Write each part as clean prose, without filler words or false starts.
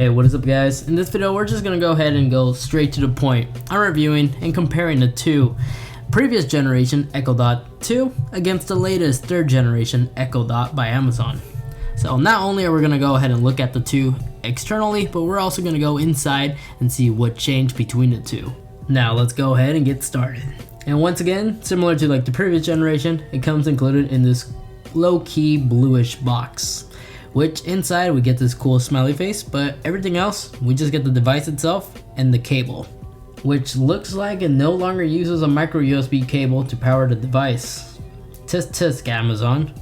Hey, what is up guys? In this video we're just gonna go ahead and go straight to the point. I'm reviewing and comparing the two previous generation Echo Dot 2 against the latest third generation Echo Dot by Amazon. So not only are we gonna go ahead and look at the two externally, but we're also gonna go inside and see what changed between the two. Now let's go ahead and get started. And once again, similar to like the previous generation, it comes included in this low-key bluish box, which inside we get this cool smiley face, but everything else we just get the device itself and the cable, which looks like it no longer uses a micro USB cable to power the device. Tisk tisk Amazon.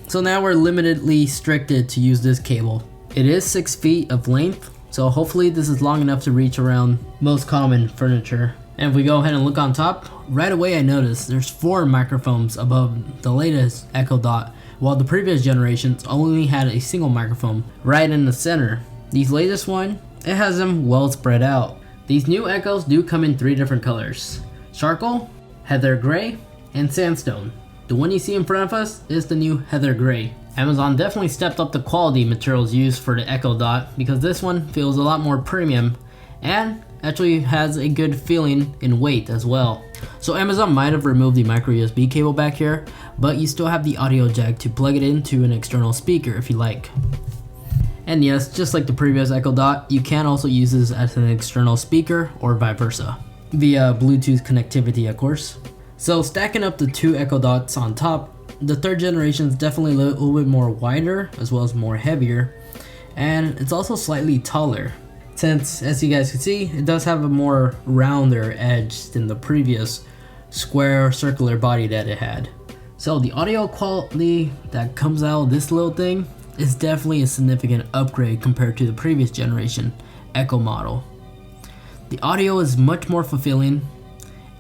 So now we're limitedly restricted to use this cable. It is 6 feet of length, so hopefully this is long enough to reach around most common furniture. And if we go ahead and look on top, right away I notice there's 4 microphones above the latest Echo Dot, while the previous generations only had a single microphone right in the center. These latest one, it has them well spread out. These new Echoes do come in 3 different colors: charcoal, heather gray, and sandstone. The one you see in front of us is the new heather gray. Amazon definitely stepped up the quality materials used for the Echo Dot because this one feels a lot more premium and actually has a good feeling in weight as well. So Amazon might have removed the micro USB cable back here, but you still have the audio jack to plug it into an external speaker if you like. And yes, just like the previous Echo Dot, you can also use this as an external speaker or vice versa, via Bluetooth connectivity of course. So stacking up the 2 Echo Dots on top, the third generation is definitely a little bit more wider as well as more heavier, and it's also slightly taller. Since, as you guys can see, it does have a more rounder edge than the previous square circular body that it had. So the audio quality that comes out of this little thing is definitely a significant upgrade compared to the previous generation Echo model. The audio is much more fulfilling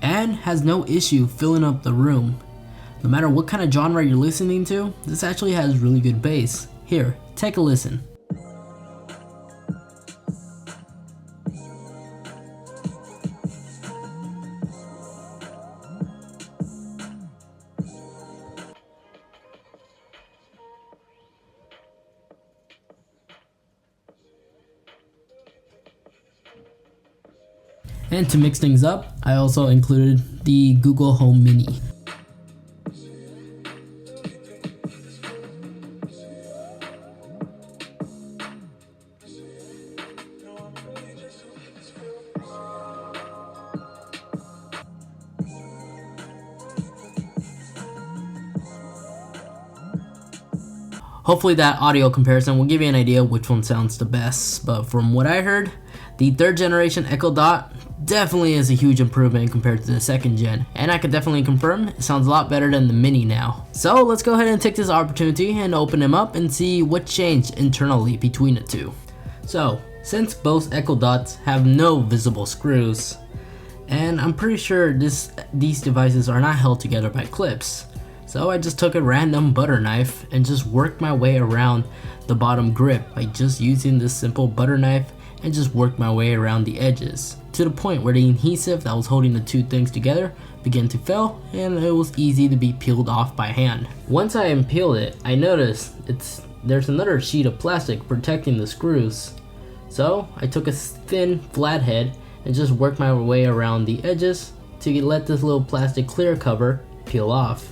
and has no issue filling up the room. No matter what kind of genre you're listening to, this actually has really good bass. Here, take a listen. And to mix things up, I also included the Google Home Mini. Hopefully that audio comparison will give you an idea which one sounds the best, but from what I heard, the third generation Echo Dot definitely is a huge improvement compared to the second gen, and I can definitely confirm it sounds a lot better than the Mini now. So let's go ahead and take this opportunity and open them up and see what changed internally between the two. So since both Echo Dots have no visible screws, and I'm pretty sure these devices are not held together by clips, so I just took a random butter knife and just worked my way around the bottom grip by just using this simple butter knife and just worked my way around the edges to the point where the adhesive that was holding the two things together began to fail and it was easy to be peeled off by hand. Once I unpeeled it, I noticed there's another sheet of plastic protecting the screws. So I took a thin flathead and just worked my way around the edges to let this little plastic clear cover peel off.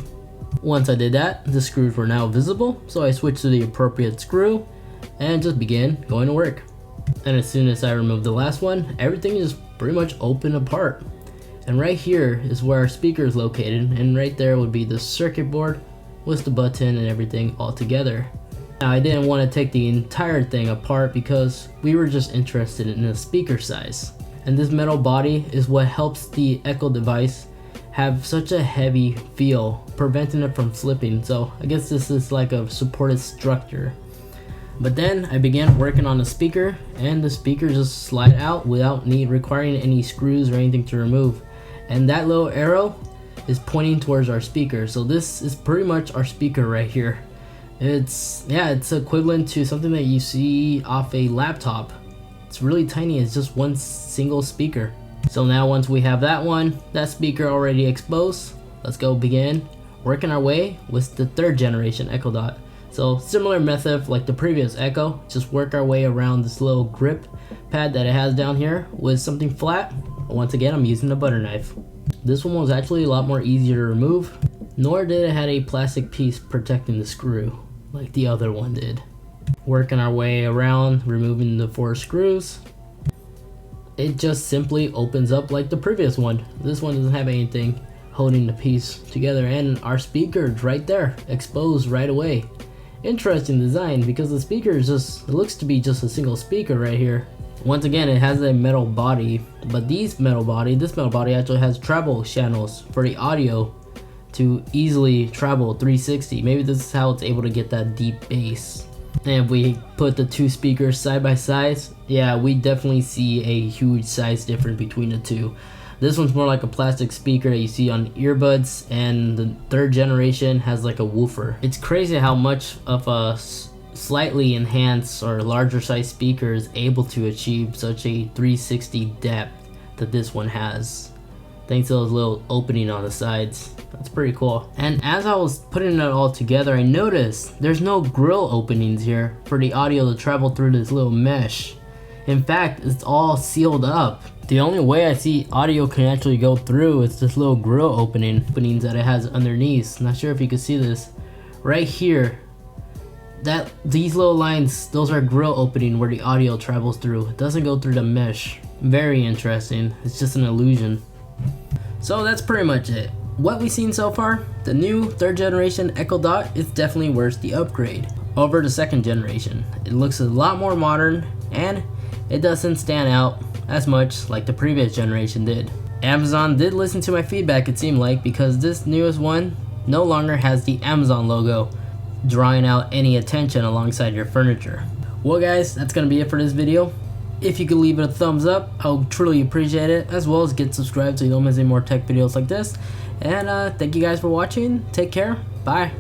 Once I did that, the screws were now visible, so I switched to the appropriate screw and just began going to work. And as soon as I removed the last one, everything is pretty much open apart. And right here is where our speaker is located, and right there would be the circuit board with the button and everything all together. Now I didn't want to take the entire thing apart because we were just interested in the speaker size. And this metal body is what helps the Echo device have such a heavy feel, preventing it from flipping. So I guess this is like a supported structure. But then I began working on the speaker, and the speaker just slide out without requiring any screws or anything to remove. And that little arrow is pointing towards our speaker. So this is pretty much our speaker right here. It's equivalent to something that you see off a laptop. It's really tiny, it's just one single speaker. So now once we have that speaker already exposed, let's go begin working our way with the third generation Echo Dot. So similar method like the previous Echo, just work our way around this little grip pad that it has down here with something flat. Once again, I'm using a butter knife. This one was actually a lot more easier to remove, nor did it have a plastic piece protecting the screw like the other one did. Working our way around, removing the 4 screws. It just simply opens up like the previous one. This one doesn't have anything holding the piece together, and our speaker is right there, exposed right away. Interesting design, because the speaker is just, it looks to be just a single speaker right here. Once again, it has a metal body, but this metal body actually has travel channels for the audio to easily travel 360. Maybe this is how it's able to get that deep bass. And if we put the 2 speakers side by side, yeah, we definitely see a huge size difference between the two. This one's more like a plastic speaker that you see on earbuds, and the 3rd generation has like a woofer. It's crazy how much of a slightly enhanced or larger size speaker is able to achieve such a 360 depth that this one has, thanks to those little opening on the sides. That's pretty cool. And as I was putting it all together, I noticed there's no grill openings here for the audio to travel through this little mesh. In fact, it's all sealed up. The only way I see audio can actually go through is this little grill openings that it has underneath. Not sure if you can see this right here. These little lines, those are grill opening where the audio travels through. It doesn't go through the mesh. Very interesting. It's just an illusion. So that's pretty much it. What we've seen so far, the new 3rd generation Echo Dot is definitely worth the upgrade over the 2nd generation. It looks a lot more modern, and it doesn't stand out as much like the previous generation did. Amazon did listen to my feedback, it seemed like, because this newest one no longer has the Amazon logo drawing out any attention alongside your furniture. Well guys, that's gonna be it for this video. If you could leave it a thumbs up, I'll truly appreciate it, as well as get subscribed so you don't miss any more tech videos like this. And thank you guys for watching. Take care. Bye.